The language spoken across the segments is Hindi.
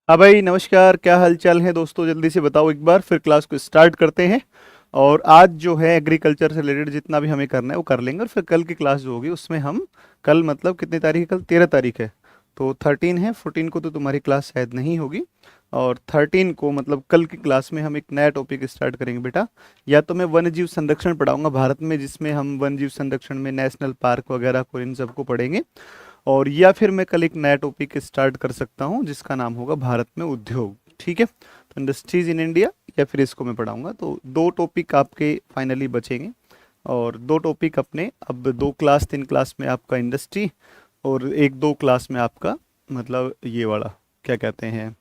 हाँ भाई, नमस्कार। क्या हाल चाल है दोस्तों? जल्दी से बताओ एक बार, फिर क्लास को स्टार्ट करते हैं। और आज जो है एग्रीकल्चर से रिलेटेड जितना भी हमें करना है वो कर लेंगे, और फिर कल की क्लास जो होगी उसमें हम कल मतलब कितनी तारीख है? कल 13 तारीख है, तो 13 है। 14 को तो तुम्हारी क्लास शायद नहीं होगी, और 13 को मतलब कल की क्लास में हम एक नया टॉपिक स्टार्ट करेंगे बेटा। या तो मैं वन्य जीव संरक्षण पढ़ाऊंगा भारत में, जिसमें हम वन्य जीव संरक्षण में नेशनल पार्क वगैरह को इन सबको पढ़ेंगे। और या फिर मैं कल एक नया टॉपिक स्टार्ट कर सकता हूँ जिसका नाम होगा भारत में उद्योग। ठीक है, तो इंडस्ट्रीज इन इंडिया, या फिर इसको मैं पढ़ाऊंगा। तो दो टॉपिक आपके फाइनली बचेंगे, और दो टॉपिक अपने अब 2 क्लास 3 क्लास में आपका इंडस्ट्री, और 1-2 क्लास में आपका मतलब ये वाला क्या कहते हैं,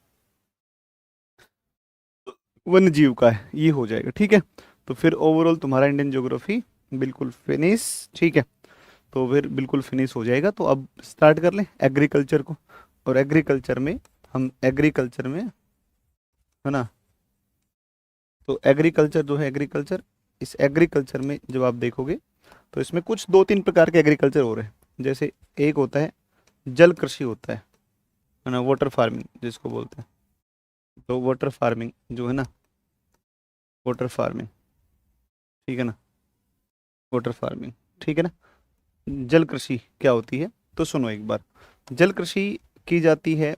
वन्य जीव का है, ये हो जाएगा। ठीक है, तो फिर ओवरऑल तुम्हारा इंडियन ज्योग्राफी बिल्कुल फिनिश। ठीक है, तो फिर बिल्कुल फिनिश हो जाएगा। तो अब स्टार्ट कर लें एग्रीकल्चर को। और एग्रीकल्चर में हम एग्रीकल्चर में है ना, तो एग्रीकल्चर जो है एग्रीकल्चर, इस एग्रीकल्चर में जब आप देखोगे तो इसमें कुछ 2-3 प्रकार के एग्रीकल्चर हो रहे हैं। जैसे एक होता है जल कृषि होता है ना, वाटर फार्मिंग जिसको बोलते हैं। तो वाटर फार्मिंग जो है ना, वाटर फार्मिंग, ठीक है ना, वाटर फार्मिंग, ठीक है ना। जल कृषि क्या होती है? तो सुनो एक बार। जल कृषि की जाती है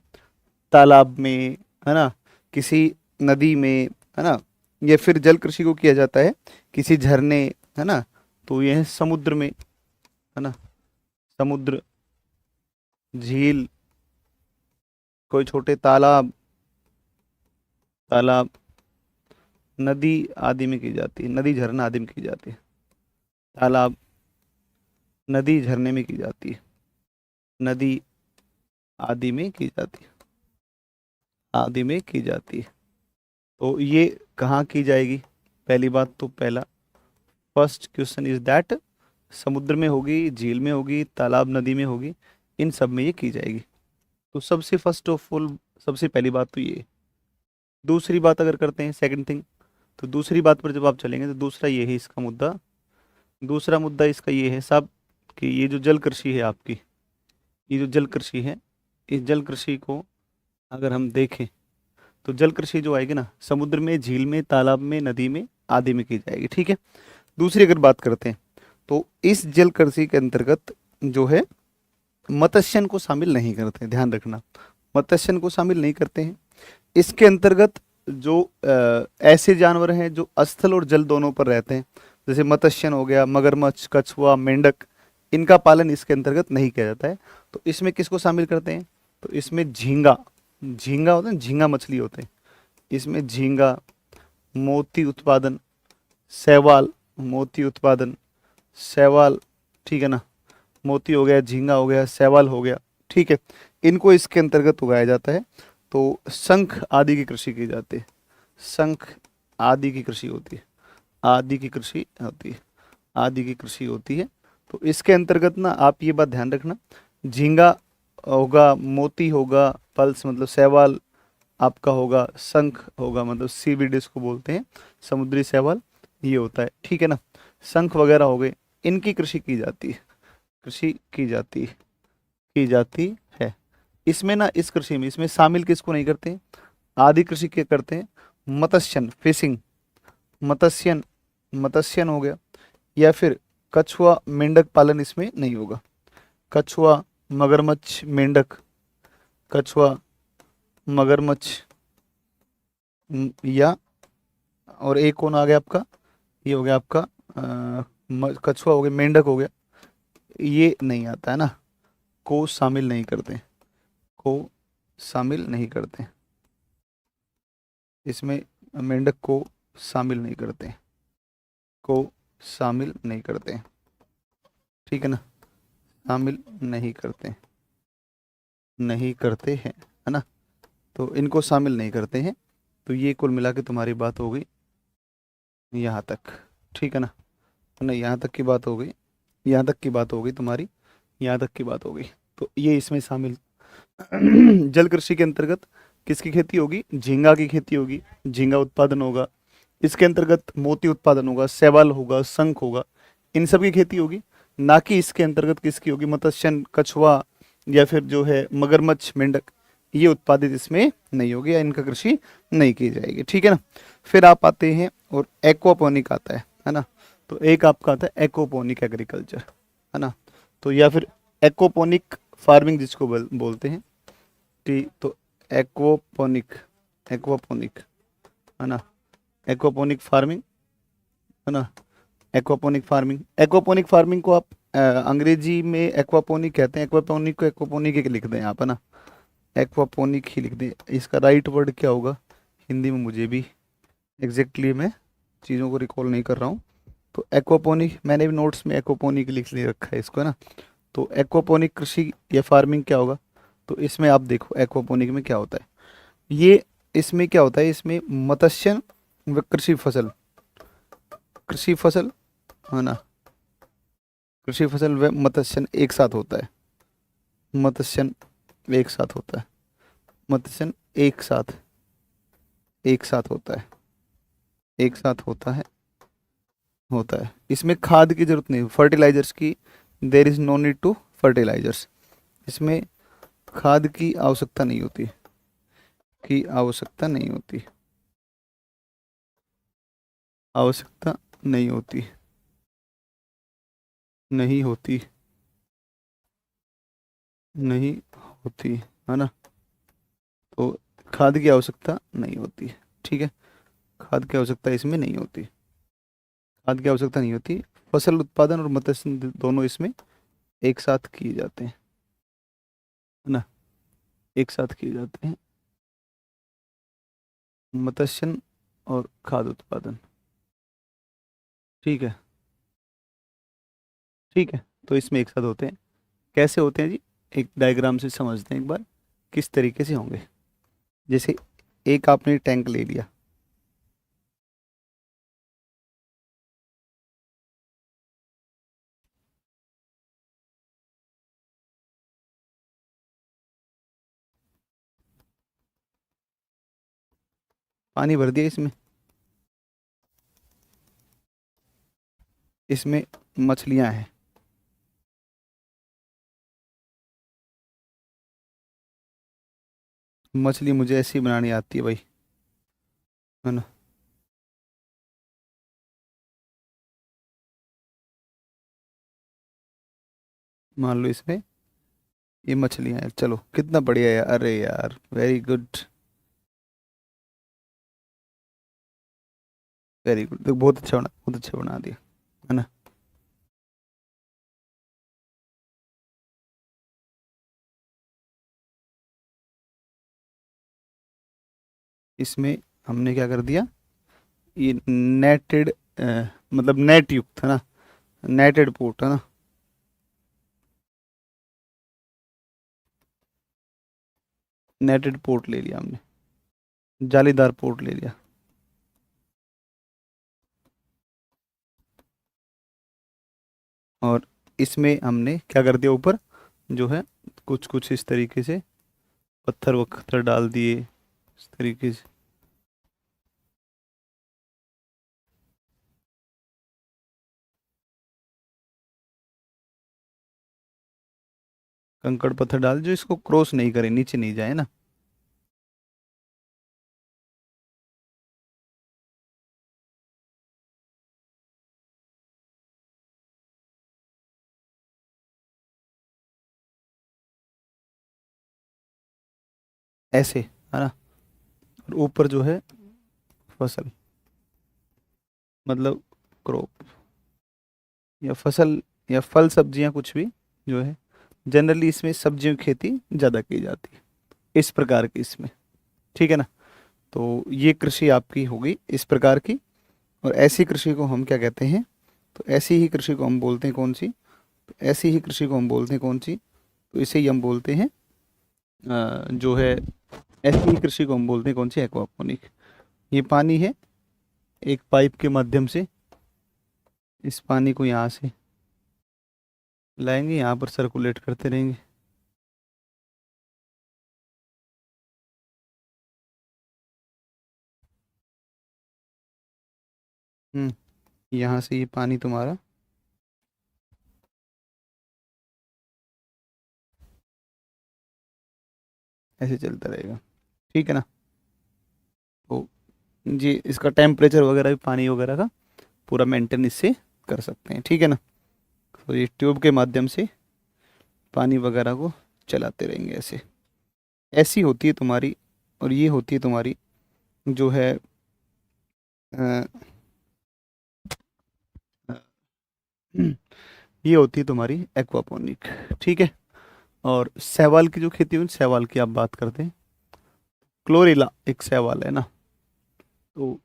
तालाब में, है ना, किसी नदी में, है ना। या फिर जल कृषि को किया जाता है किसी झरने, है ना। तो यह है समुद्र में, है ना, समुद्र, झील, कोई छोटे तालाब, तालाब, नदी आदि में की जाती है। नदी झरना आदि में की जाती है। तालाब, नदी झरने में की जाती है। नदी आदि में की जाती है, आदि में की जाती है। तो ये कहाँ की जाएगी? पहली बात तो पहला फर्स्ट क्वेश्चन इज दैट समुद्र में होगी, झील में होगी, तालाब नदी में होगी, इन सब में ये की जाएगी। तो सबसे फर्स्ट ऑफ ऑल सबसे पहली बात तो ये है। दूसरी बात अगर करते हैं सेकंड थिंग, तो दूसरी बात पर जब आप चलेंगे तो दूसरा ये है इसका मुद्दा। दूसरा मुद्दा इसका ये है साहब कि ये जो जल कृषि है आपकी, ये जो जल कृषि है, इस जल कृषि को अगर हम देखें तो जल कृषि जो आएगी ना, समुद्र में, झील में, तालाब में, नदी में आदि में की जाएगी। ठीक है। दूसरी अगर बात करते हैं तो इस जल कृषि के अंतर्गत जो है मत्स्यन को शामिल नहीं करते हैं, ध्यान रखना, मत्स्यन को शामिल नहीं करते हैं। इसके अंतर्गत जो ऐसे जानवर हैं जो स्थल और जल दोनों पर रहते हैं, जैसे मत्स्यन हो गया, मगरमच्छ, कछुआ, मेंढक, इनका पालन इसके अंतर्गत नहीं किया जाता है। तो इसमें किसको शामिल करते हैं? तो इसमें झींगा, झींगा होता है, झींगा मछली होते हैं। इसमें झींगा, मोती उत्पादन, शैवाल, मोती उत्पादन, शैवाल, ठीक है ना, मोती हो गया, झींगा हो गया, शैवाल हो गया, ठीक है, इनको इसके अंतर्गत उगाया जाता है। तो शंख आदि की कृषि की जाती है। शंख आदि की कृषि होती है, आदि की कृषि होती है, आदि की कृषि होती है। तो इसके अंतर्गत ना आप ये बात ध्यान रखना, झींगा होगा, मोती होगा, पल्स मतलब शैवाल आपका होगा, शंख होगा मतलब सीवीड इसको बोलते हैं, समुद्री शैवाल, ये होता है। ठीक है ना, शंख वगैरह हो गए, इनकी कृषि की जाती है, कृषि की जाती है, की जाती है। इसमें ना, इस कृषि में इसमें शामिल किसको नहीं करते हैं? आदि कृषि के करते हैं मत्स्यन, फिशिंग, मत्स्यन, मत्स्यन हो गया। या फिर कछुआ, मेंढक पालन इसमें नहीं होगा। कछुआ, मगरमच्छ, मेंढक, कछुआ, मगरमच्छ, या और एक कौन आ गया आपका? ये हो गया आपका कछुआ हो गया, मेंढक हो गया, ये नहीं आता है ना, को शामिल नहीं करते, को शामिल नहीं करते इसमें, मेंढक को शामिल नहीं करते, को शामिल नहीं करते, ठीक है ना, शामिल नहीं करते, नहीं करते हैं, है ना। तो इनको शामिल नहीं करते हैं। तो ये कुल मिला के तुम्हारी बात हो गई यहाँ तक, ठीक है ना, नहीं यहाँ तक की बात हो गई, यहाँ तक की बात हो गई तुम्हारी, यहाँ तक की बात हो गई। तो ये इसमें शामिल जल कृषि के अंतर्गत किसकी खेती होगी? झींगा की खेती होगी, झींगा उत्पादन होगा। इसके अंतर्गत मोती उत्पादन होगा, शैवाल होगा, शंख होगा, इन सब की खेती होगी। ना कि इसके अंतर्गत किसकी होगी? मत्स्यन, कछुआ, या फिर जो है मगरमच्छ, मेंढक, ये उत्पादित इसमें नहीं होगी या इनका कृषि नहीं की जाएगी, ठीक है ना। फिर आप आते हैं और एक्वापोनिक आता है ना। तो एक आपका आता है एक्वापोनिक एग्रीकल्चर, है ना। तो या फिर एक्वापोनिक फार्मिंग जिसको बोलते हैं, ठीक। तो एक्वापोनिक, एक्वापोनिक, है ना, एक्वापोनिक फार्मिंग, है ना। एक्वापोनिक फार्मिंग, एक्वापोनिक फार्मिंग को आप अंग्रेजी में एक्वापोनिक कहते हैं, एक्वापोनिक को एक्वापोनिक ही लिख दें आप, है ना, एक्वापोनिक ही लिख दें। इसका राइट वर्ड क्या होगा हिंदी में, मुझे भी एग्जैक्टली मैं चीज़ों को रिकॉल नहीं कर रहा हूँ। तो एक्वापोनिक, मैंने भी नोट्स में एक्वापोनिक लिख ले रखा है इसको, है ना। तो एक्वापोनिक कृषि या फार्मिंग क्या होगा, तो इसमें आप देखो एक्वापोनिक में क्या होता है। ये इसमें क्या होता है, इसमें मत्स्य व कृषि फसल, कृषि फसल, है ना, कृषि फसल व मत्स्य एक साथ होता है, मत्स्य एक साथ होता है, मत्स्य एक साथ, एक साथ होता है, एक साथ होता है। इसमें खाद की जरूरत नहीं, फर्टिलाइजर्स की, there is no need to fertilizers. इसमें खाद की आवश्यकता नहीं होती, की आवश्यकता नहीं होती, आवश्यकता नहीं होती, नहीं होती, नहीं होती, है ना। तो खाद की आवश्यकता नहीं होती, ठीक है। खाद की आवश्यकता इसमें नहीं होती, खाद की आवश्यकता नहीं होती। फसल उत्पादन और मत्स्य दोनों इसमें एक साथ किए जाते हैं, है ना, एक साथ किए जाते हैं, मत्स्य और खाद्य उत्पादन, ठीक है, ठीक है। तो इसमें एक साथ होते हैं, कैसे होते हैं जी, एक डायग्राम से समझते हैं एक बार किस तरीके से होंगे। जैसे एक आपने टैंक ले लिया, पानी भर दिया इसमें, इसमें मछलियां हैं, मछली मुझे ऐसी बनानी आती है भाई, है ना। मान लो इसमें ये मछलियां हैं, चलो कितना बढ़िया है, अरे यार वेरी गुड, वेरी गुड, तो बहुत अच्छा बना, बहुत अच्छा बना दिया, है ना। इसमें हमने क्या कर दिया, ये नेटेड, मतलब नेट युक्त, है ना, नेटेड पोर्ट, है ना, नेटेड पोर्ट ले लिया हमने, जालीदार पोर्ट ले लिया। और इसमें हमने क्या कर दिया, ऊपर जो है कुछ कुछ इस तरीके से पत्थर वत्थर डाल दिए इस तरीके से, कंकड़ पत्थर डाल जो इसको क्रॉस नहीं करे, नीचे नहीं जाए ना। ऐसे, है ना। और ऊपर जो है फसल, मतलब क्रॉप या फसल या फल सब्जियां कुछ भी जो है, जनरली इसमें सब्जियों की खेती ज़्यादा की जाती है इस प्रकार की इसमें, ठीक है ना। तो ये कृषि आपकी होगी इस प्रकार की। और ऐसी कृषि को हम क्या कहते हैं, तो ऐसी ही कृषि को हम बोलते हैं कौन सी, तो ऐसी ही कृषि को हम बोलते हैं कौन सी, तो इसे ही हम बोलते हैं जो है, ऐसी ही कृषि को हम बोलते हैं कौन सी, एक्वापोनिक। ये पानी है, एक पाइप के माध्यम से इस पानी को यहाँ से लाएंगे, यहाँ पर सर्कुलेट करते रहेंगे, हम्म, यहाँ से ये पानी तुम्हारा ऐसे चलता रहेगा। ठीक है ना। तो जी इसका टेम्परेचर वगैरह भी पानी वगैरह का पूरा मेंटेन इससे कर सकते हैं। ठीक है ना। तो ये ट्यूब के माध्यम से पानी वगैरह को चलाते रहेंगे ऐसे। ऐसी होती है तुम्हारी, और ये होती है तुम्हारी जो है अ, अ, ये होती है तुम्हारी एक्वापोनिक। ठीक है। और शैवाल की जो खेती हुई, शैवाल की आप बात करते हैं, क्लोरेला एक शैवाल है ना। तो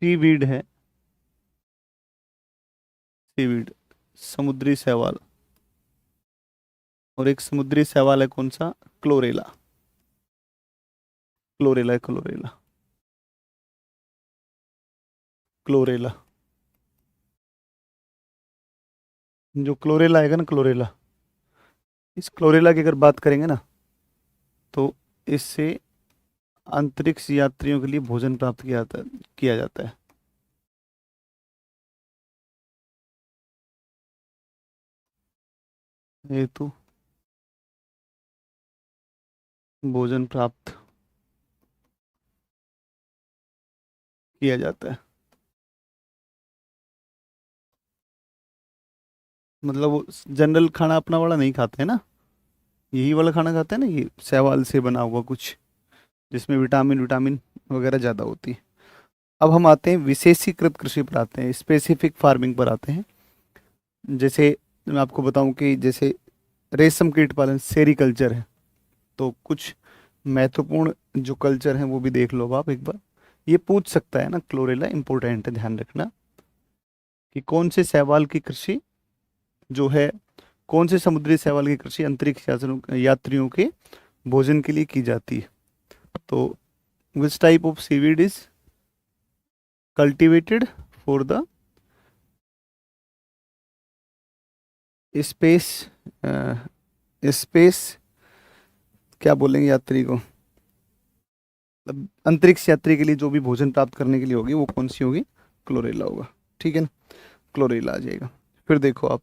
सीवीड है, सीवीड समुद्री शैवाल। और एक समुद्री शैवाल है कौन सा, क्लोरेला। क्लोरेला है, क्लोरेला, क्लोरेला। जो क्लोरेला आएगा ना, क्लोरेला, इस क्लोरेला की अगर बात करेंगे ना, तो इससे अंतरिक्ष यात्रियों के लिए भोजन प्राप्त किया जाता है। हेतु भोजन प्राप्त किया जाता है। मतलब वो जनरल खाना अपना वाला नहीं खाते हैं ना, यही वाला खाना खाते हैं ना, ये शैवाल से बना हुआ कुछ, जिसमें विटामिन विटामिन वगैरह ज़्यादा होती है। अब हम आते हैं विशेषीकृत कृषि पर, आते हैं स्पेसिफिक फार्मिंग पर आते हैं। जैसे मैं आपको बताऊं कि जैसे रेशम कीट पालन सेरीकल्चर है, तो कुछ महत्वपूर्ण जो कल्चर हैं वो भी देख लो अब आप एक बार। ये पूछ सकता है ना, क्लोरेला इंपॉर्टेंट है, ध्यान रखना कि कौन से शैवाल की कृषि जो है, कौन से समुद्री शैवाल की कृषि अंतरिक्ष यात्रियों के भोजन के लिए की जाती है। तो which type of seaweed is cultivated for the space, space क्या बोलेंगे यात्री को, मतलब अंतरिक्ष यात्री के लिए जो भी भोजन प्राप्त करने के लिए होगी वो कौन सी होगी, क्लोरेला होगा। ठीक है ना, क्लोरेला आ जाएगा। फिर देखो आप,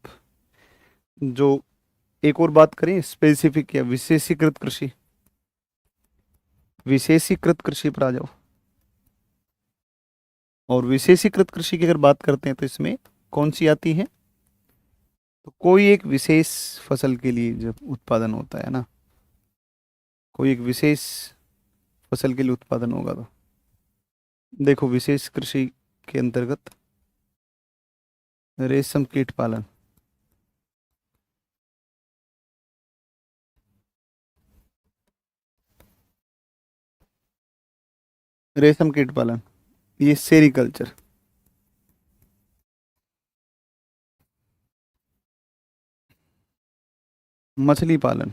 जो एक और बात करें स्पेसिफिक या विशेषीकृत कृषि, विशेषीकृत कृषि पर आ जाओ। और विशेषीकृत कृषि की अगर बात करते हैं तो इसमें कौन सी आती है, तो कोई एक विशेष फसल के लिए जब उत्पादन होता है ना, कोई एक विशेष फसल के लिए उत्पादन होगा, तो देखो विशेष कृषि के अंतर्गत रेशम कीट पालन, रेशम कीट पालन, ये सेरीकल्चर, मछली पालन,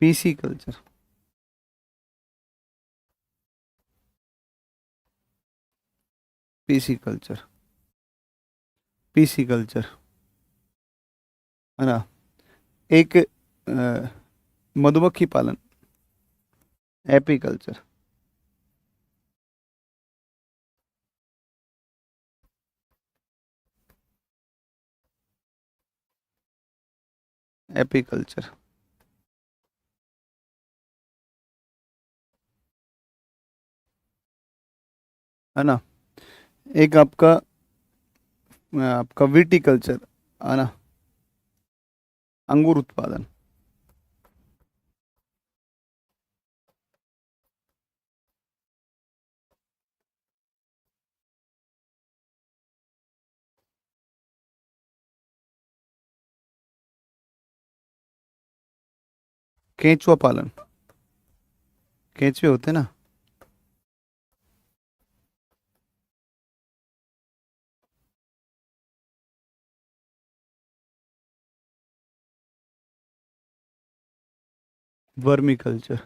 PC culture, PC culture, PC culture, है ना। एक मधुमक्खी पालन, एपीकल्चर, एपीकल्चर, है ना। एक आपका विटीकल्चर, है ना, अंगूर उत्पादन, केंचुआ पालन, केंचुए होते हैं ना, वर्मी कल्चर,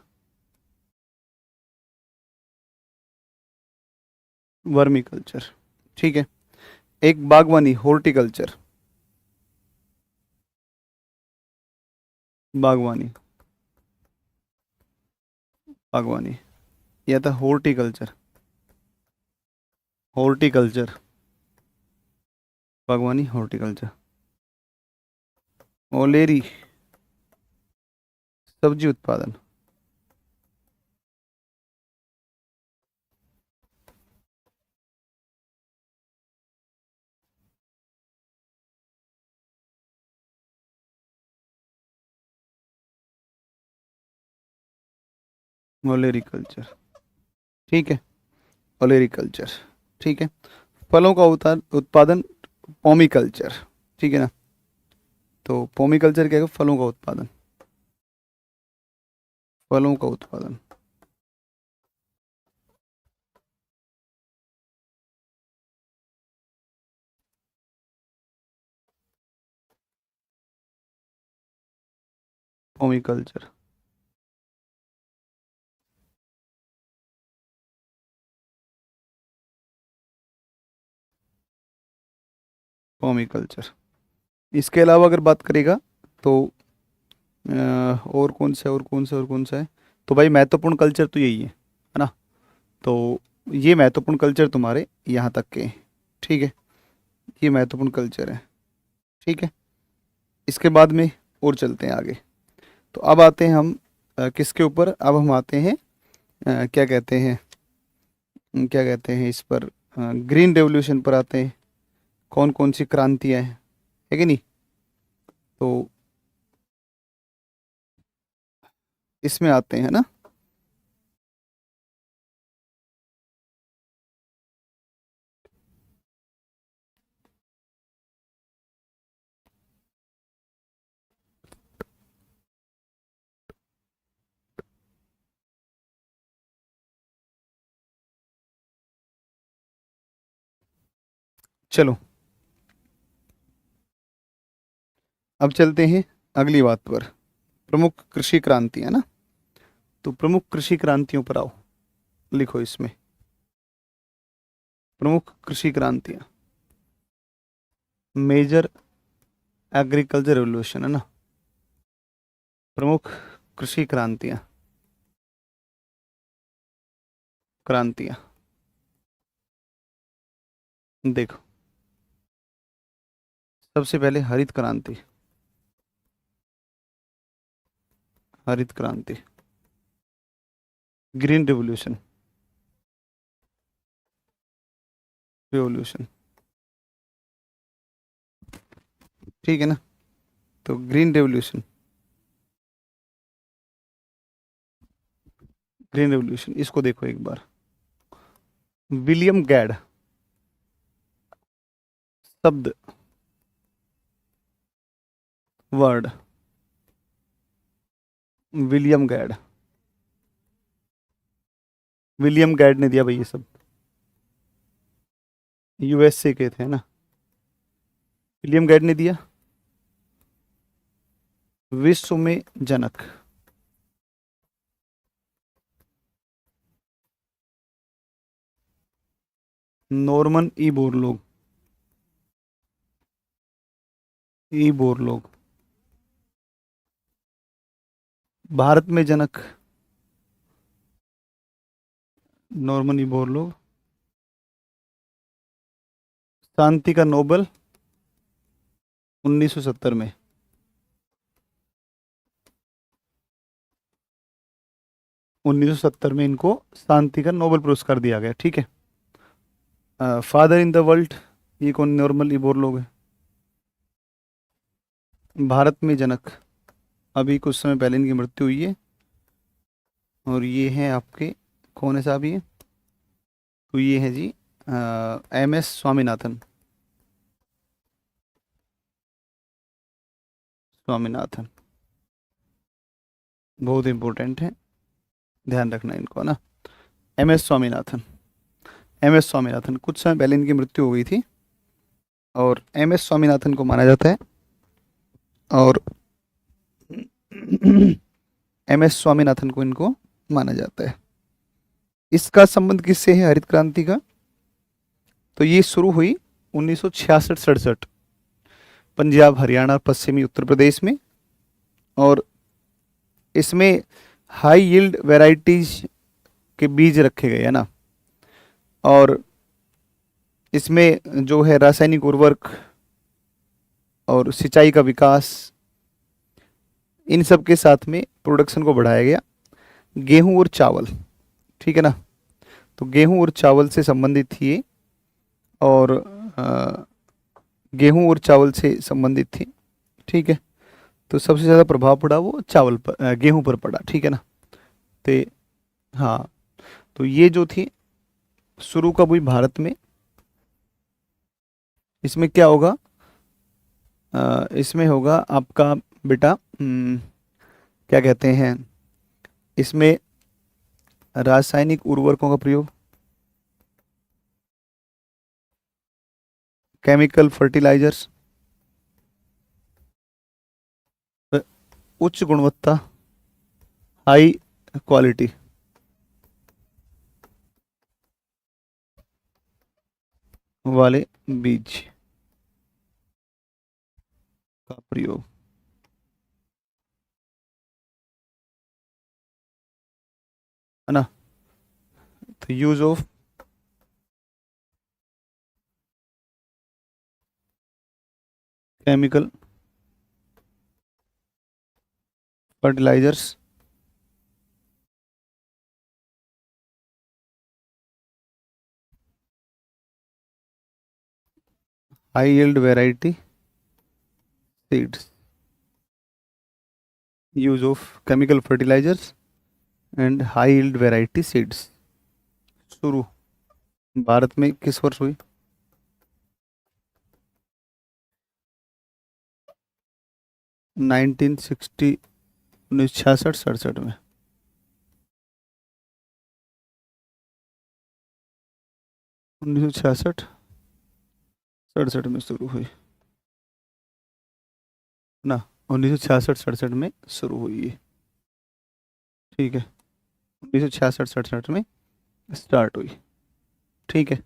वर्मी कल्चर। ठीक है। एक बागवानी हॉर्टिकल्चर, बागवानी, बागवानी, यह था हॉर्टिकल्चर, हॉर्टिकल्चर। बागवानी, हॉर्टिकल्चर। ओलेरी, सब्जी उत्पादन। ओलेरिकल्चर, ठीक है, ओलेरिकल्चर, ठीक है। फलों का उत्पादन, पोमिकल्चर, ठीक है ना। तो पोमिकल्चर क्या है? फलों का उत्पादन, फलों का उत्पादन। पोमिकल्चर, पोमिकल्चर। इसके अलावा अगर बात करेगा तो और कौन सा है, और कौन सा, और कौन सा है? तो भाई महत्वपूर्ण कल्चर तो यही है ना। तो ये महत्वपूर्ण कल्चर तुम्हारे यहाँ तक के हैं, ठीक है। ये महत्वपूर्ण कल्चर है, ठीक है। इसके बाद में और चलते हैं आगे। तो अब आते हैं हम किसके ऊपर? अब हम आते हैं क्या कहते हैं, क्या कहते हैं इस पर, ग्रीन रेवोल्यूशन पर आते हैं। कौन कौन सी क्रांतियाँ हैं, है कि नहीं? तो इसमें आते हैं ना। चलो अब चलते हैं अगली बात पर, प्रमुख कृषि क्रांति, है ना। तो प्रमुख कृषि क्रांतियों पर आओ, लिखो इसमें प्रमुख कृषि क्रांतियां। मेजर एग्रीकल्चर रेवोल्यूशन, है ना। प्रमुख कृषि क्रांतियां, क्रांतियां। देखो, सबसे पहले हरित क्रांति, हरित क्रांति। ग्रीन रेवोल्यूशन, रेवोल्यूशन, ठीक है ना। तो ग्रीन रेवोल्यूशन, ग्रीन रेवोल्यूशन, इसको देखो एक बार। विलियम गैड, शब्द, वर्ड, विलियम गैड, विलियम गैड ने दिया भाई ये सब, यूएसए के थे ना। विलियम गैड ने दिया। विश्व में जनक, नॉर्मन ई बोरलोग, ई बोरलोग। भारत में जनक, नॉर्मन ई बोरलोग। शांति का नोबेल 1970 में, 1970 में इनको शांति का नोबेल पुरस्कार दिया गया, ठीक है। फादर इन द वर्ल्ड, ये कौन? नॉर्मन ई बोरलोग है। भारत में जनक, अभी कुछ समय पहले इनकी मृत्यु हुई है। और ये हैं आपके, कौन है साहब ये? तो ये है जी एम एस स्वामीनाथन, स्वामीनाथन, बहुत इंपॉर्टेंट है, ध्यान रखना इनको, है ना। M S Swaminathan, M S Swaminathan, कुछ समय पहले इनकी मृत्यु हो गई थी। और एम एस स्वामीनाथन को माना जाता है, और एम एस स्वामीनाथन को इनको माना जाता है। इसका संबंध किससे है, हरित क्रांति का? तो ये शुरू हुई 1966-67, पंजाब, हरियाणा, पश्चिमी उत्तर प्रदेश में। और इसमें हाई यील्ड वैरायटीज के बीज रखे गए, है ना। और इसमें जो है रासायनिक उर्वरक और सिंचाई का विकास, इन सब के साथ में प्रोडक्शन को बढ़ाया गया। गेहूं और चावल, ठीक है ना, तो गेहूं और चावल से संबंधित थी ये, और गेहूं और चावल से संबंधित थी, ठीक है। तो सबसे ज़्यादा प्रभाव पड़ा वो चावल पर, गेहूं पर पड़ा, ठीक है ना। तो हाँ, तो ये जो थी शुरू कब हुई भारत में, इसमें क्या होगा, इसमें होगा आपका बेटा, क्या कहते हैं, इसमें रासायनिक उर्वरकों का प्रयोग, केमिकल फर्टिलाइजर्स, उच्च गुणवत्ता, हाई क्वालिटी वाले बीज का प्रयोग, है ना। तो use of chemical fertilizers, high yield variety seeds, use of chemical fertilizers and high yield variety seeds शुरू भारत में किस वर्ष हुई, 1960, 1966-67 में, 1966-67 में शुरू हुई ना, 1966-67 में शुरू हुई है, ठीक है, 1966-67 में स्टार्ट हुई, ठीक है।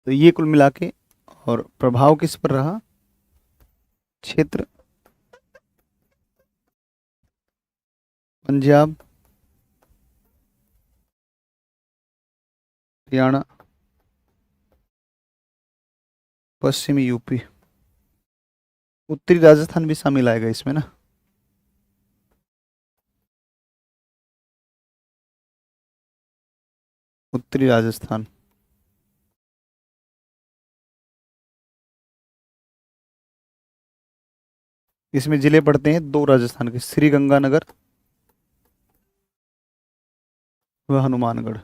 तो ये कुल मिला के, और प्रभाव किस पर रहा, क्षेत्र पंजाब, हरियाणा, पश्चिमी यूपी, उत्तरी राजस्थान भी शामिल आएगा इसमें ना, उत्तरी राजस्थान, इसमें जिले पड़ते हैं दो राजस्थान के, श्री गंगानगर व हनुमानगढ़।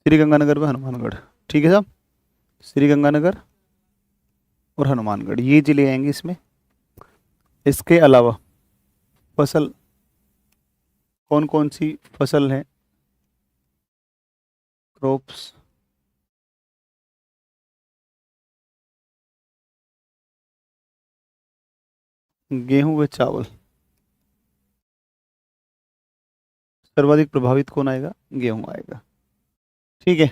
श्री गंगानगर व हनुमानगढ़, ठीक है साहब, श्री गंगानगर और हनुमानगढ़ ये जिले आएंगे इसमें। इसके अलावा फसल, कौन कौन सी फसल है, क्रॉप्स, गेहूं व चावल, सर्वाधिक प्रभावित कौन आएगा, गेहूं आएगा, ठीक है।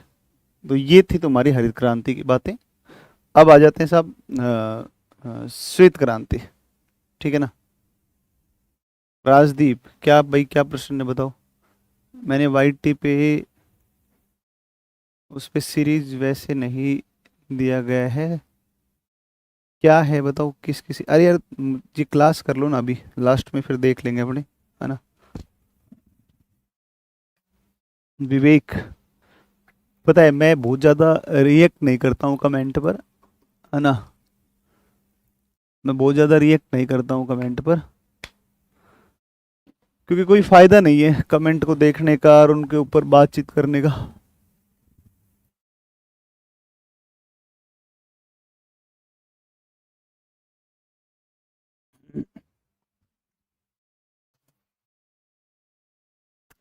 तो ये थी तुम्हारी हरित क्रांति की बातें। अब आ जाते हैं साहब श्वेत क्रांति, ठीक है ना। राजदीप, क्या भाई, क्या प्रश्न है बताओ। मैंने वाइट टी पे, उस पे सीरीज वैसे नहीं दिया गया है, क्या है बताओ, किस किसी, अरे यार जी क्लास कर लो ना अभी, लास्ट में फिर देख लेंगे अपने, है ना। विवेक, पता है मैं बहुत ज़्यादा रिएक्ट नहीं करता हूँ कमेंट पर, है ना, मैं बहुत ज़्यादा रिएक्ट नहीं करता हूँ कमेंट पर, क्योंकि कोई फ़ायदा नहीं है कमेंट को देखने का और उनके ऊपर बातचीत करने का।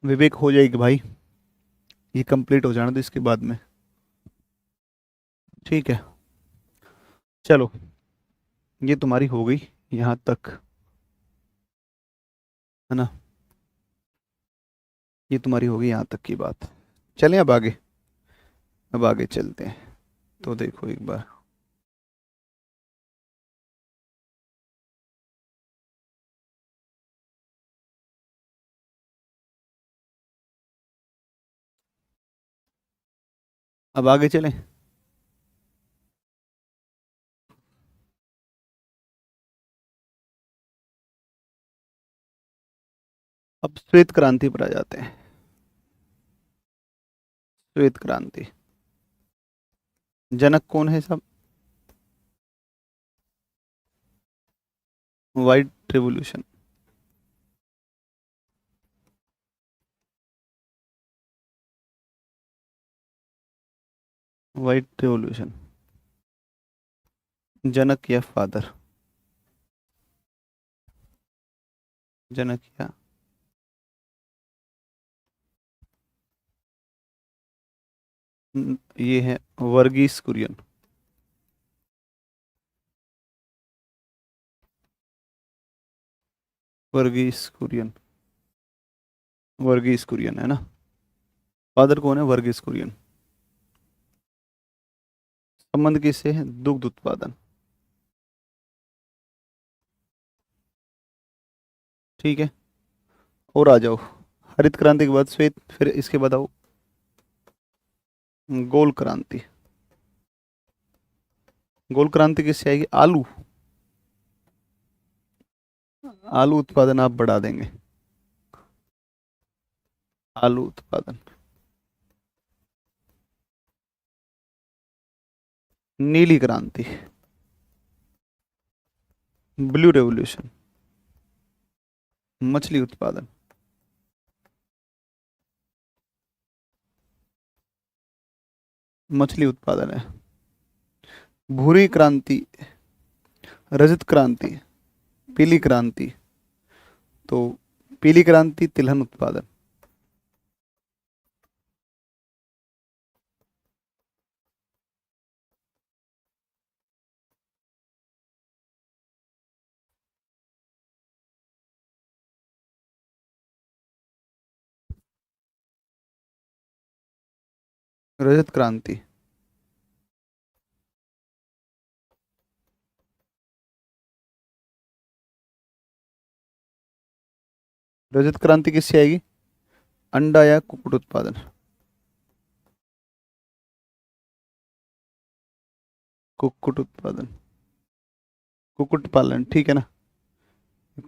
विवेक हो जाएगी भाई, ये कंप्लीट हो जाना तो इसके बाद में, ठीक है। चलो, ये तुम्हारी हो गई यहाँ तक, है ना, ये तुम्हारी हो गई यहाँ तक की बात। चलें अब आगे, अब आगे चलते हैं। तो देखो एक बार, अब आगे चलें। अब श्वेत क्रांति पर आ जाते हैं। श्वेत क्रांति, जनक कौन है सब? White revolution. व्हाइट रेवोल्यूशन, जनक या फादर? जनक या ये है वर्गीस कुरियन। वर्गीस कुरियन, वर्गीस कुरियन है ना। फादर कौन है? वर्गीस कुरियन। संबंध किससे है? दुग्ध उत्पादन। ठीक है, और आ जाओ। हरित क्रांति के बाद श्वेत, फिर इसके बाद आओ गोल क्रांति। गोल क्रांति किससे आएगी? आलू। आलू उत्पादन आप बढ़ा देंगे। आलू उत्पादन। नीली क्रांति, ब्लू रेवोल्यूशन, मछली उत्पादन। मछली उत्पादन है। भूरी क्रांति, रजत क्रांति, पीली क्रांति। तो पीली क्रांति तिलहन उत्पादन। रजत क्रांति, रजत क्रांति किससे आएगी? अंडा या कुक्कुट उत्पादन। कुक्कुट उत्पादन, कुक्कुट पालन, ठीक है ना।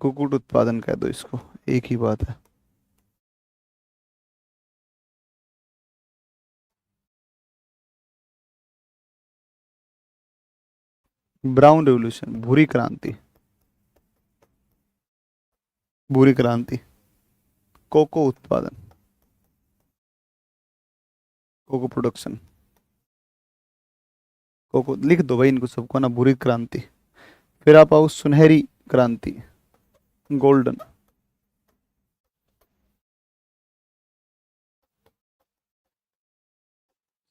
कुक्कुट उत्पादन कह दो इसको, एक ही बात है। ब्राउन रेवोल्यूशन, भूरी क्रांति। भूरी क्रांति, कोको उत्पादन, कोको प्रोडक्शन। कोको लिख दो भाई इनको सबको ना, भूरी क्रांति। फिर आप आओ सुनहरी क्रांति, गोल्डन।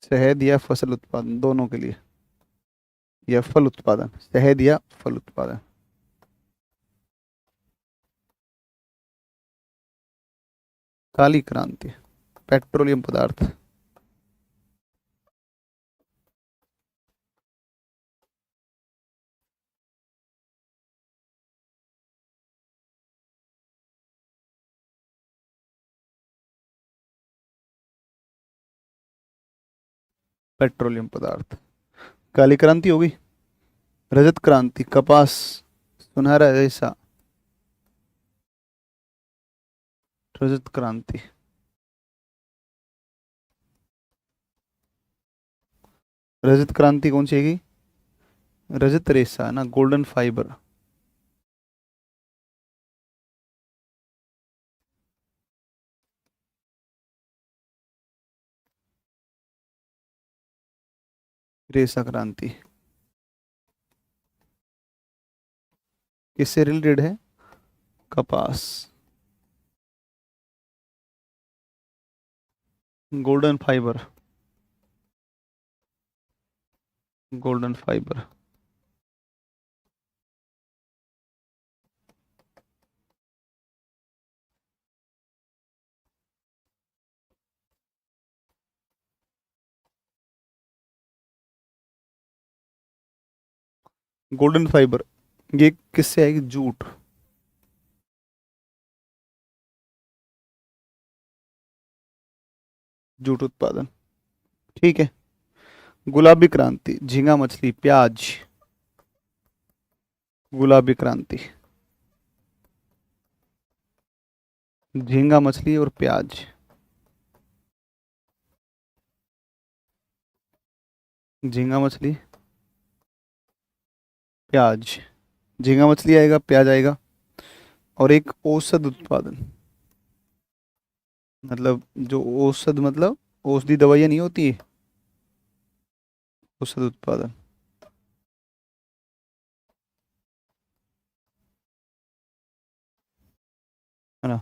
शहद या फसल उत्पादन, दोनों के लिए। या फल उत्पादन, शहद या फल उत्पादन। काली क्रांति, पेट्रोलियम पदार्थ। पेट्रोलियम पदार्थ। काली क्रांति होगी। रजत क्रांति, कपास, सुनहरा रेशा। रजत क्रांति, रजत क्रांति कौन सी आएगी? रजत रेशा है ना, गोल्डन फाइबर। रेशा क्रांति किससे रिलेटेड है? कपास। Golden fibre, golden fibre. Golden fibre, ये किससे आएगी? जूट। जूट उत्पादन, ठीक है। गुलाबी क्रांति, झींगा मछली, प्याज। गुलाबी क्रांति, झींगा मछली और प्याज। झींगा मछली, प्याज। झींगा मछली आएगा, प्याज आएगा। और एक औषध उत्पादन, मतलब जो औषध मतलब औषधि दवाइयाँ नहीं होती, औषध उत्पादन। है ना,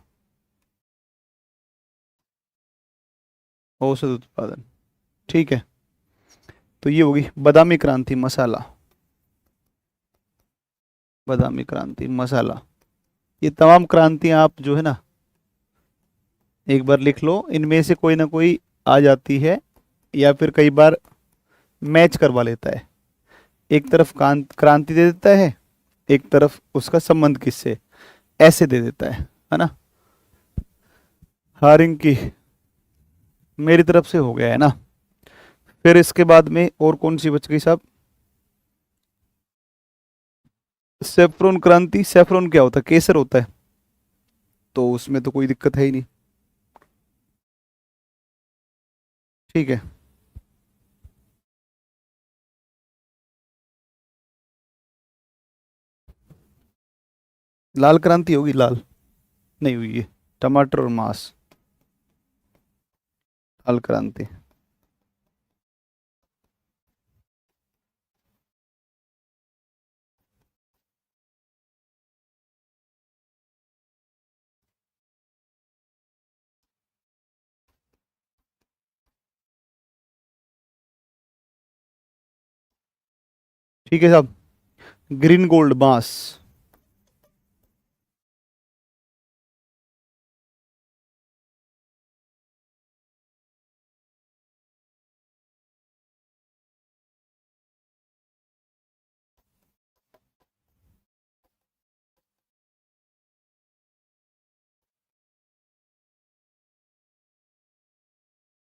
औषध उत्पादन। ठीक है, तो ये होगी बादामी क्रांति, मसाला। बादामी क्रांति, मसाला। ये तमाम क्रांतियां आप जो है ना एक बार लिख लो, इनमें से कोई ना कोई आ जाती है, या फिर कई बार मैच करवा लेता है। एक तरफ क्रांति दे देता है, एक तरफ उसका संबंध किससे, ऐसे दे देता है ना। हारिंग की मेरी तरफ से हो गया है ना। फिर इसके बाद में और कौन सी बच गई साहब? सेफ्रॉन क्रांति। सेफ्रॉन क्या होता है? केसर होता है, तो उसमें तो कोई दिक्कत है ही नहीं। ठीक है, लाल क्रांति होगी, लाल नहीं हुई है। टमाटर और मांस, लाल क्रांति। ठीक है साहब, ग्रीन गोल्ड, बांस।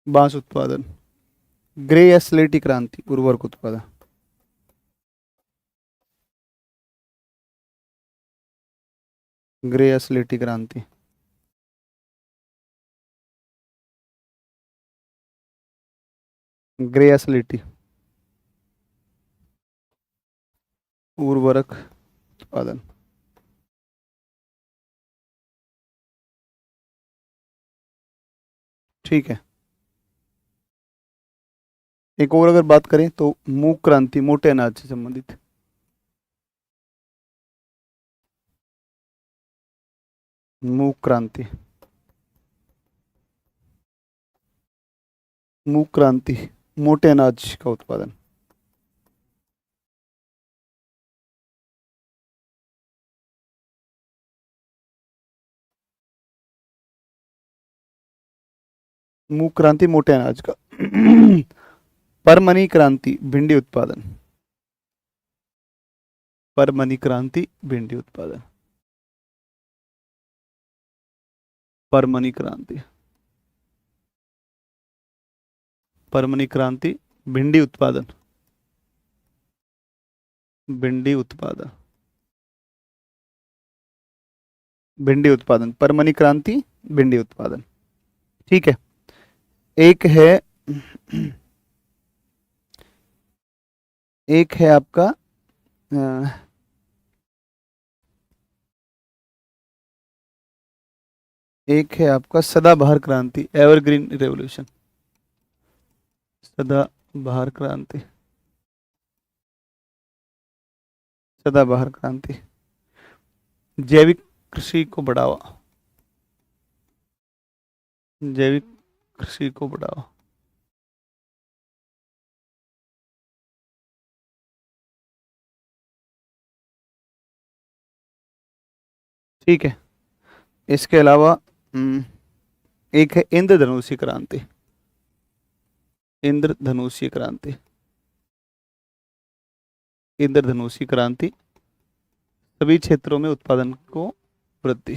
बांस उत्पादन। ग्रे या स्लेटी क्रांति, उर्वरक उत्पादन। ग्रे या स्लेटी क्रांति, ग्रे या स्लेटी, उर्वरक उत्पादन। ठीक है, एक और अगर बात करें तो मूक क्रांति, मोटे अनाज से संबंधित। मूक क्रांति, मूक क्रांति, मोटे अनाज का उत्पादन। मूक क्रांति, मोटे अनाज का। परमनी क्रांति, भिंडी उत्पादन। परमनी क्रांति, भिंडी उत्पादन। परमनी क्रांति, परमनी क्रांति, भिंडी उत्पादन। भिंडी उत्पादन, भिंडी उत्पादन, परमनी क्रांति, भिंडी उत्पादन। ठीक है, एक है एक है आपका एक है आपका सदाबहार क्रांति, एवरग्रीन रेवोल्यूशन। सदाबहार क्रांति, सदाबहार क्रांति। जैविक कृषि को बढ़ावा, जैविक कृषि को बढ़ावा। ठीक है, इसके अलावा एक है इंद्रधनुषी क्रांति। इंद्रधनुषी क्रांति, इंद्रधनुषी क्रांति, सभी क्षेत्रों में उत्पादन को वृद्धि,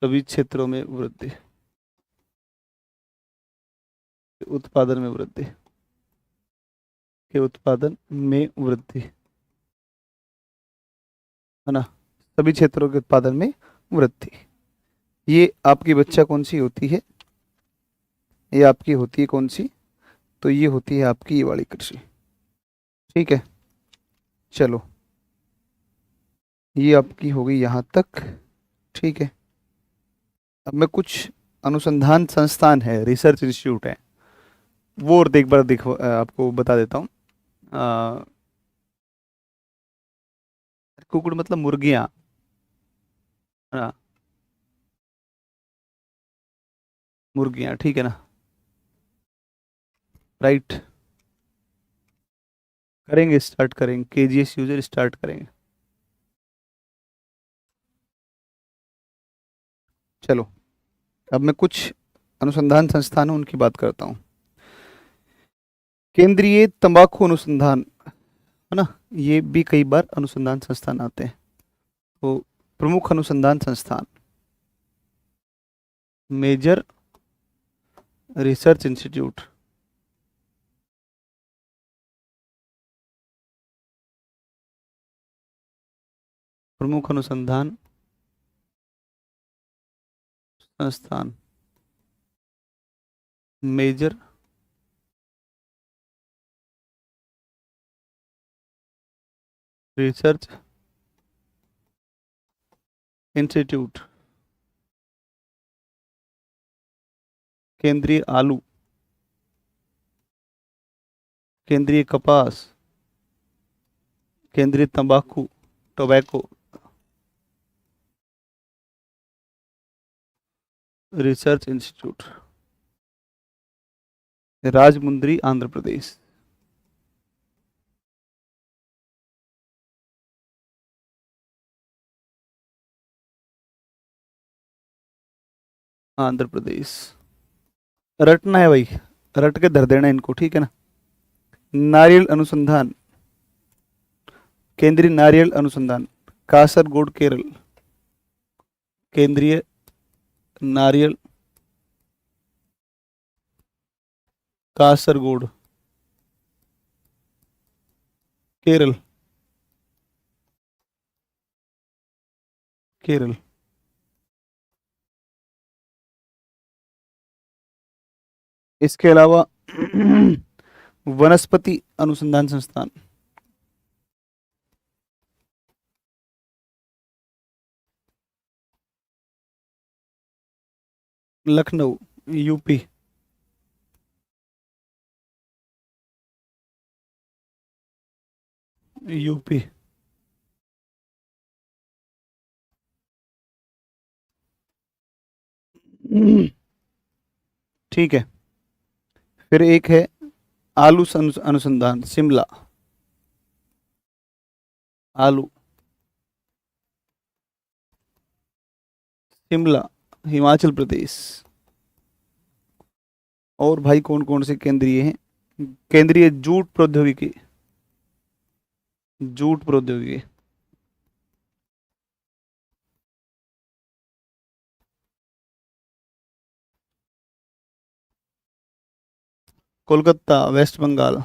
सभी क्षेत्रों में वृद्धि। उत्पादन में वृद्धि, के उत्पादन में वृद्धि, है ना, सभी क्षेत्रों के उत्पादन में वृद्धि। ये आपकी बच्चा कौन सी होती है, ये आपकी होती है कौन सी, तो ये होती है आपकी ये वाली कृषि। ठीक है, चलो ये आपकी हो गई यहाँ तक। ठीक है, अब मैं कुछ अनुसंधान संस्थान है, रिसर्च इंस्टीट्यूट है, वो और एक बार देखो आपको बता देता हूँ। कुकुड़ मतलब मुर्गियाँ, है ना, मुर्गियाँ, ठीक है ना, राइट। करेंगे, स्टार्ट करेंगे, केजीएस यूजर स्टार्ट करेंगे। चलो अब मैं कुछ अनुसंधान संस्थान है उनकी बात करता हूँ। केंद्रीय तंबाकू अनुसंधान, है ना, ये भी कई बार अनुसंधान संस्थान आते हैं। तो प्रमुख अनुसंधान संस्थान, मेजर रिसर्च इंस्टीट्यूट, प्रमुख अनुसंधान संस्थान, मेजर रिसर्च इंस्टीट्यूट, केंद्रीय आलू, केंद्रीय कपास, केंद्रीय तंबाकू, tobacco research institute, Rajahmundry Andhra Pradesh, Andhra Pradesh. रटना है भाई, रट के धर देना इनको, ठीक है ना। नारियल अनुसंधान, केंद्रीय नारियल अनुसंधान, कासरगोड केरल, केंद्रीय नारियल कासरगोड केरल, केरल। इसके अलावा वनस्पति अनुसंधान संस्थान, लखनऊ, यूपी, यूपी। ठीक है, फिर एक है आलू अनुसंधान, शिमला, आलू, शिमला, हिमाचल प्रदेश। और भाई कौन कौन से केंद्रीय हैं, केंद्रीय जूट प्रौद्योगिकी, जूट प्रौद्योगिकी, कोलकाता, वेस्ट बंगाल।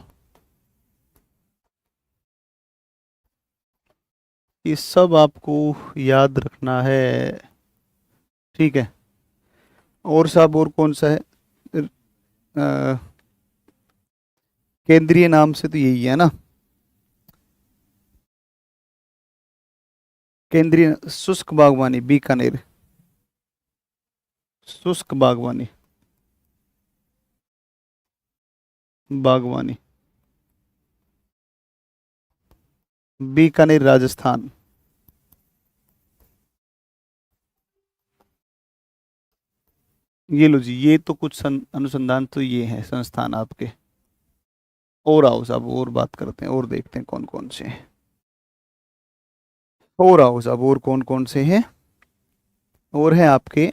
ये सब आपको याद रखना है, ठीक है। और साहब और कौन सा है, अ, केंद्रीय नाम से तो यही है ना, केंद्रीय शुष्क बागवानी, बीकानेर, शुष्क बागवानी, बागवानी, बीकानेर राजस्थान। ये लो जी, ये तो कुछ अनुसंधान तो ये है संस्थान आपके। और आओ साहब और बात करते हैं, और देखते हैं कौन कौन से हैं। और आओ साहब और कौन कौन से हैं। और है आपके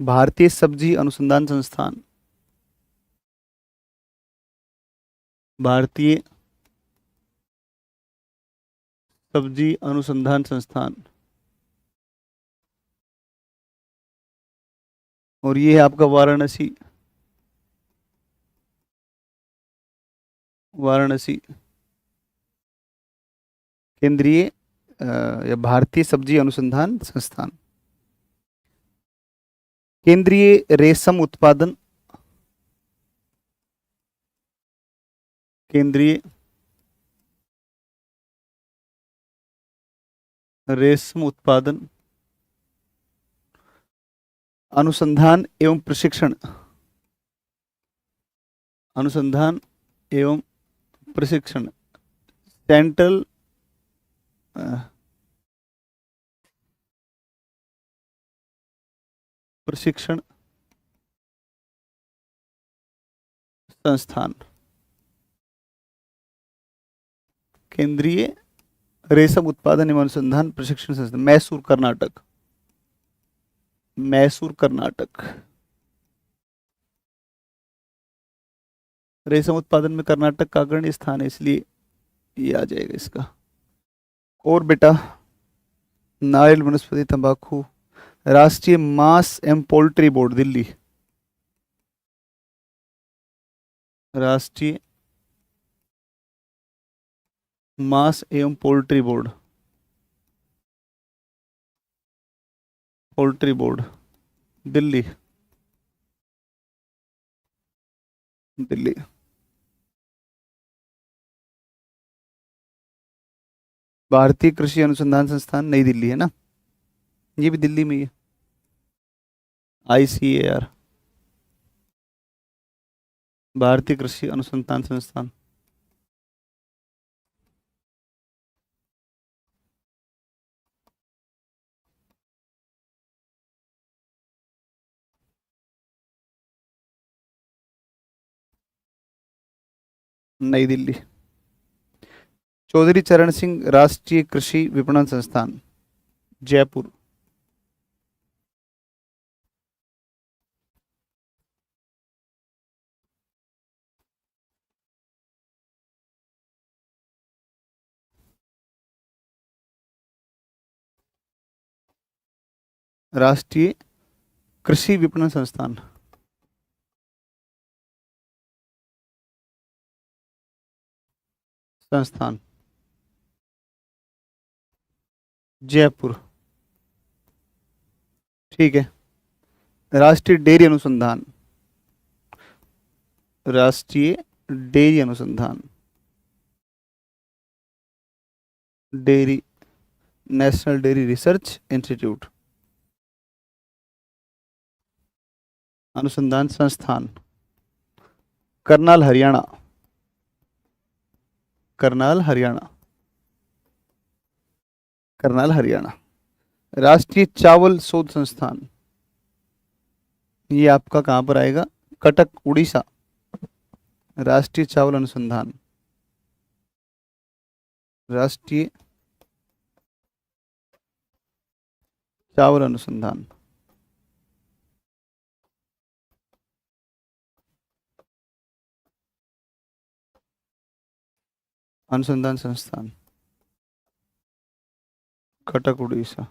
भारतीय सब्जी अनुसंधान संस्थान, भारतीय सब्जी अनुसंधान संस्थान। और ये है आपका वाराणसी, वाराणसी। केंद्रीय या भारतीय सब्जी अनुसंधान संस्थान। केंद्रीय रेशम उत्पादन। केंद्रीय रेशम उत्पादन अनुसंधान एवं प्रशिक्षण। अनुसंधान एवं प्रशिक्षण। सेंट्रल प्रशिक्षण संस्थान। केंद्रीय रेशम उत्पादन एवं अनुसंधान प्रशिक्षण संस्थान, मैसूर कर्नाटक। मैसूर कर्नाटक। रेशम उत्पादन में कर्नाटक का अग्रणी स्थान है, इसलिए ये आ जाएगा इसका। और बेटा, नारियल, वनस्पति, तंबाकू। राष्ट्रीय मांस एवं पोल्ट्री बोर्ड, दिल्ली। राष्ट्रीय मांस एवं poultry board. Poultry board, Delhi. Delhi. भारतीय कृषि अनुसंधान संस्थान, नई दिल्ली है ना, ये भी दिल्ली में ही है। ICAR, भारतीय कृषि अनुसंधान संस्थान। नई दिल्ली। चौधरी चरण सिंह राष्ट्रीय कृषि विपणन संस्थान, जयपुर। राष्ट्रीय कृषि विपणन संस्थान, संस्थान, जयपुर। ठीक है। राष्ट्रीय डेयरी अनुसंधान। राष्ट्रीय डेयरी अनुसंधान, dairy, national dairy research institute. अनुसंधान संस्थान, करनाल, हरियाणा। करनाल, हरियाणा। करनाल, हरियाणा। राष्ट्रीय चावल शोध संस्थान, ये आपका कहाँ पर आएगा? कटक, उड़ीसा। राष्ट्रीय चावल अनुसंधान, राष्ट्रीय चावल अनुसंधान। अनुसंधान संस्थान, कटक, उड़ीसा।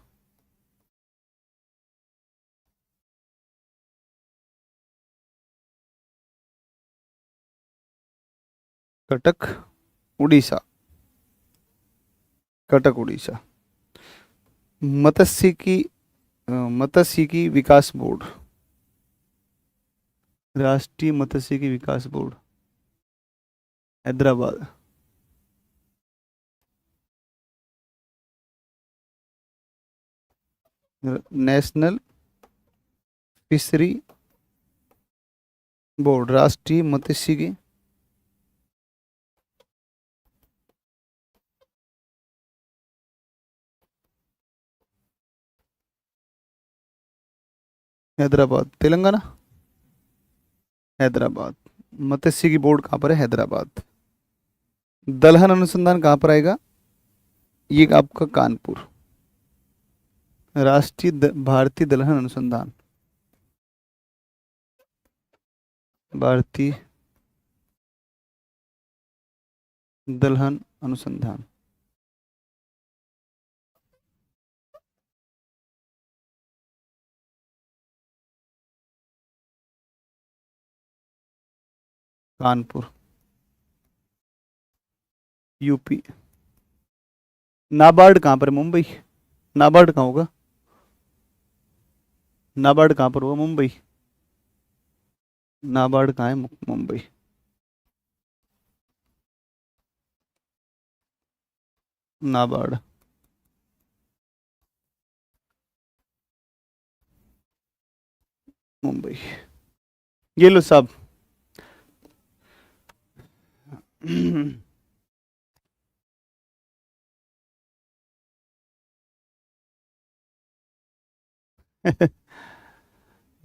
कटक, उड़ीसा। कटक, उड़ीसा। मत्स्यिकी मत्स्यिकी विकास बोर्ड, राष्ट्रीय मत्स्यिकी विकास board, Hyderabad. National fishery board, राष्ट्रीय मत्स्यिकी हैदराबाद, तेलंगाना। हैदराबाद। मत्स्यिकी बोर्ड कहाँ पर है? हैदराबाद। दलहन अनुसंधान कहाँ पर आएगा? ये आपका कानपुर। राष्ट्रीय भारतीय दलहन अनुसंधान, भारतीय दलहन अनुसंधान। कानपुर। यूपी। नाबार्ड कहाँ पर है? मुंबई। नाबार्ड कहाँ होगा? नाबार्ड कहाँ पर हुआ? मुंबई। नाबार्ड कहाँ है? मुंबई। नाबार्ड मुंबई। ये लो साहब।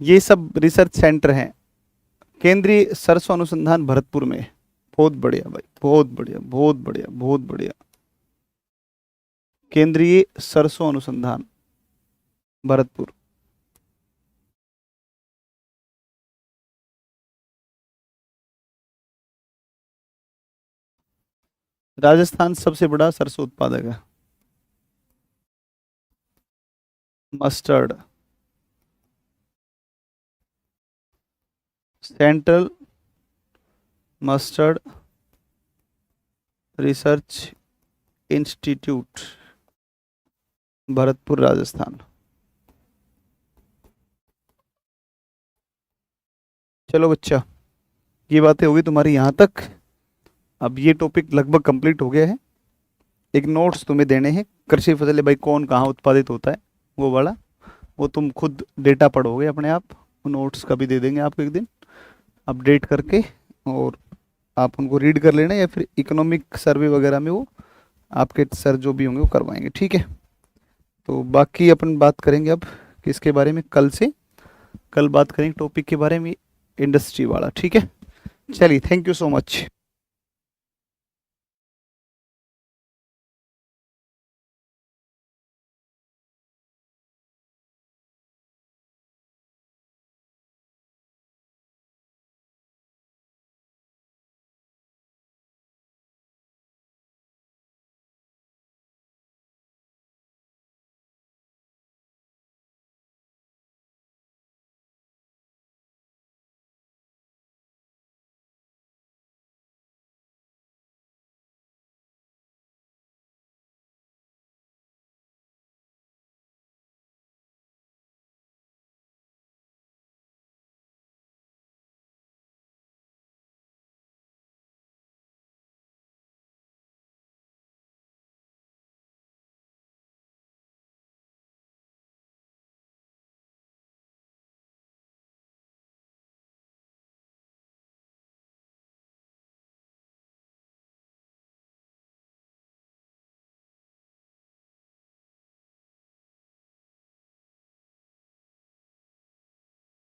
ये सब रिसर्च सेंटर हैं। केंद्रीय सरसों अनुसंधान भरतपुर में है। बहुत बढ़िया भाई, बहुत बढ़िया, बहुत बढ़िया, बहुत बढ़िया। केंद्रीय सरसों अनुसंधान भरतपुर। राजस्थान सबसे बड़ा सरसों उत्पादक है। Mustard. Central mustard research institute, Bharatpur Rajasthan. चलो बच्चा, ये बातें होगी तुम्हारी यहाँ तक। अब ये टॉपिक लगभग कंप्लीट हो गया है। एक नोट्स तुम्हें देने हैं, कृषि फसलें भाई कौन कहाँ उत्पादित होता है वो वाला। वो तुम खुद डेटा पढ़ोगे अपने आप। वो नोट्स कभी दे देंगे आपको एक दिन अपडेट करके, और आप उनको रीड कर लेना, या फिर इकोनॉमिक सर्वे वगैरह में वो आपके सर जो भी होंगे वो करवाएंगे, ठीक है। तो बाकी अपन बात करेंगे अब किसके बारे में, कल से। कल बात करेंगे टॉपिक के बारे में इंडस्ट्री वाला, ठीक है। चलिए, थैंक यू सो मच।